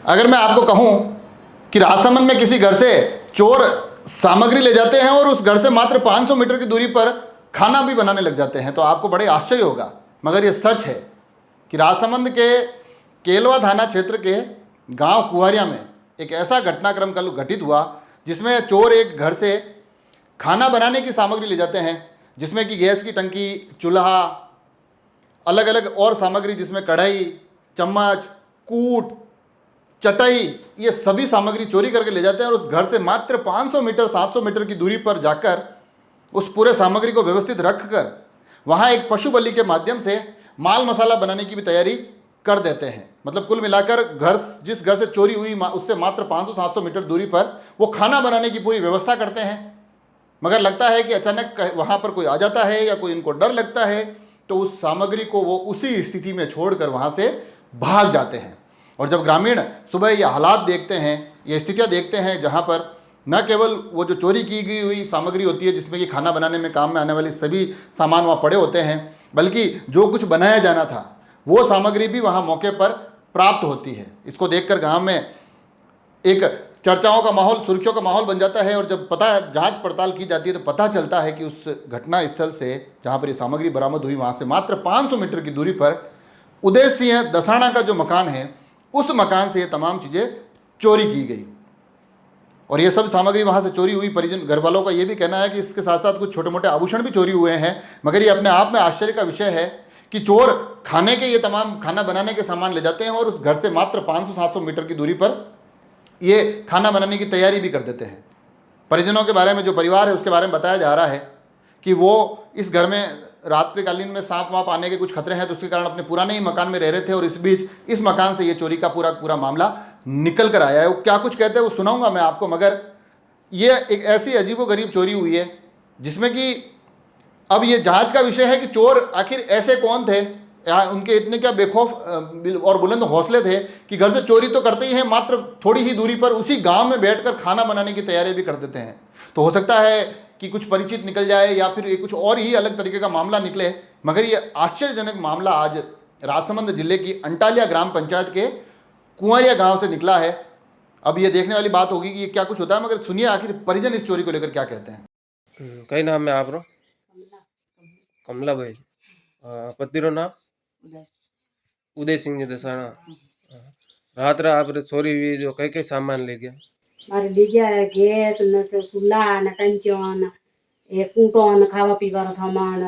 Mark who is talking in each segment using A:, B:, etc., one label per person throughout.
A: अगर मैं आपको कहूं कि राजसमंद में किसी घर से चोर सामग्री ले जाते हैं और उस घर से मात्र 500 मीटर की दूरी पर खाना भी बनाने लग जाते हैं, तो आपको बड़े आश्चर्य होगा, मगर ये सच है कि राजसमंद के केलवा थाना क्षेत्र के गांव कुहरिया में एक ऐसा घटनाक्रम कल घटित हुआ जिसमें चोर एक घर से खाना बनाने की सामग्री ले जाते हैं, जिसमें कि गैस की टंकी, चूल्हा, अलग अलग और सामग्री जिसमें कढ़ाई, चम्मच, कूट, चटाई, ये सभी सामग्री चोरी करके ले जाते हैं और उस घर से मात्र 500 मीटर 700 मीटर की दूरी पर जाकर उस पूरे सामग्री को व्यवस्थित रखकर वहाँ एक पशु बलि के माध्यम से माल मसाला बनाने की भी तैयारी कर देते हैं। मतलब कुल मिलाकर घर, जिस घर से चोरी हुई उससे मात्र 500-700 मीटर दूरी पर वो खाना बनाने की पूरी व्यवस्था करते हैं। मगर लगता है कि अचानक वहाँ पर कोई आ जाता है या कोई इनको डर लगता है, तो उस सामग्री को वो उसी स्थिति में छोड़कर वहाँ से भाग जाते हैं। और जब ग्रामीण सुबह ये हालात देखते हैं, ये स्थितियाँ देखते हैं जहाँ पर न केवल वो जो चोरी की गई हुई सामग्री होती है जिसमें कि खाना बनाने में काम में आने वाली सभी सामान वहाँ पड़े होते हैं, बल्कि जो कुछ बनाया जाना था वो सामग्री भी वहाँ मौके पर प्राप्त होती है। इसको देखकर गांव में एक चर्चाओं का माहौल, सुर्खियों का माहौल बन जाता है। और जब जांच पड़ताल की जाती है तो पता चलता है कि उस घटना स्थल से जहाँ पर ये सामग्री बरामद हुई वहाँ से मात्र 500 मीटर की दूरी पर उदय सिंह दसाना का जो मकान है, उस मकान से ये तमाम चीज़ें चोरी की गई और ये सब सामग्री वहाँ से चोरी हुई। परिजन घर वालों का ये भी कहना है कि इसके साथ साथ कुछ छोटे मोटे आभूषण भी चोरी हुए हैं। मगर ये अपने आप में आश्चर्य का विषय है कि चोर खाने के ये तमाम खाना बनाने के सामान ले जाते हैं और उस घर से मात्र 500-700 मीटर की दूरी पर ये खाना बनाने की तैयारी भी कर देते हैं। परिजनों के बारे में, जो परिवार है उसके बारे में बताया जा रहा है कि वो इस घर में रात्रिकालीन में सांप वाप आने के कुछ खतरे हैं, तो उसके कारण अपने पुराने ही मकान में रह रहे थे और इस बीच इस मकान से ये चोरी का पूरा मामला निकल कर आया है। वो क्या कुछ कहते हैं वो सुनाऊंगा मैं आपको, मगर ये एक ऐसी अजीबोगरीब चोरी हुई है जिसमें कि अब ये जांच का विषय है कि चोर आखिर ऐसे कौन थे, उनके इतने क्या बेखौफ और बुलंद हौसले थे कि घर से चोरी तो करते ही हैं, मात्र थोड़ी ही दूरी पर उसी गांव में बैठकर खाना बनाने की तैयारी भी कर देते हैं। तो हो सकता है कि कुछ परिचित निकल जाए या फिर ये कुछ और ही अलग तरीके का मामला निकले, मगर ये आश्चर्यजनक मामला आज राजसमंद जिले की अंटालिया ग्राम पंचायत के कुंवरिया गांव से निकला है। अब ये देखने वाली बात होगी कि ये क्या कुछ होता है, मगर सुनिए आखिर परिजन इस चोरी को लेकर क्या कहते हैं।
B: कई नाम है आप? कमला भाई। पति रो नाम उदय सिंह दसाना। रात रा आप चोरी हुई, जो कई कई सामान ले गया?
C: मारे ले गया है गैस न चूल्हा न टंचन ए कूटन खावा पीवा सामान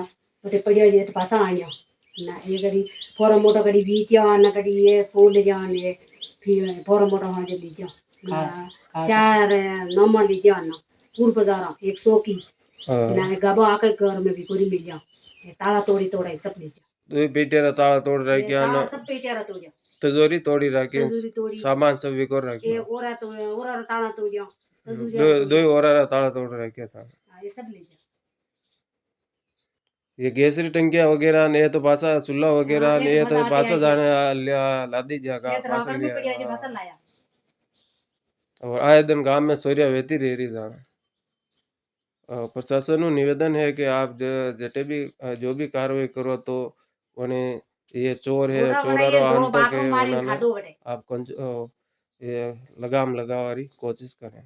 C: ओटे पड़िया जे पासा आया ना ये करी फोरा मोटा करी बीतिया न करी ये फूल जान ये फिर फोरा मोटा वहां जे लीजिया चार नमन लीजिया ना पूर्व बाजार 100 की ना गबा आके घर में भी पूरी मिल जा ताला तोड़ी तोड़ाई सब लीजिया।
B: दो बेटे ताला तोड़ रह गया ना,
C: सब पेटिया तोड़ दिया,
B: तिजोरी तोड़ी रखी, सामान सब विकोर रखी,
C: ये ओरा तो ओरा ताला तोड़ दिया,
B: दो और ताला तोड़ रखे था।
C: ये सब ले जा।
B: ये गैस की टंकियां वगैरह ने तो पासा चूल्हा वगैरह ने तो पासा जाने लादी जगह पासा लिया और आए दिन गांव में चोरियां होती रह रही जाना। प्रशासन को निवेदन है कि आप जटे भी जो भी कार्रवाई करो तो उन्हें ये चोर है चोरारो अंत के उन्होंने आप ये लगाम लगाने की कोशिश करें।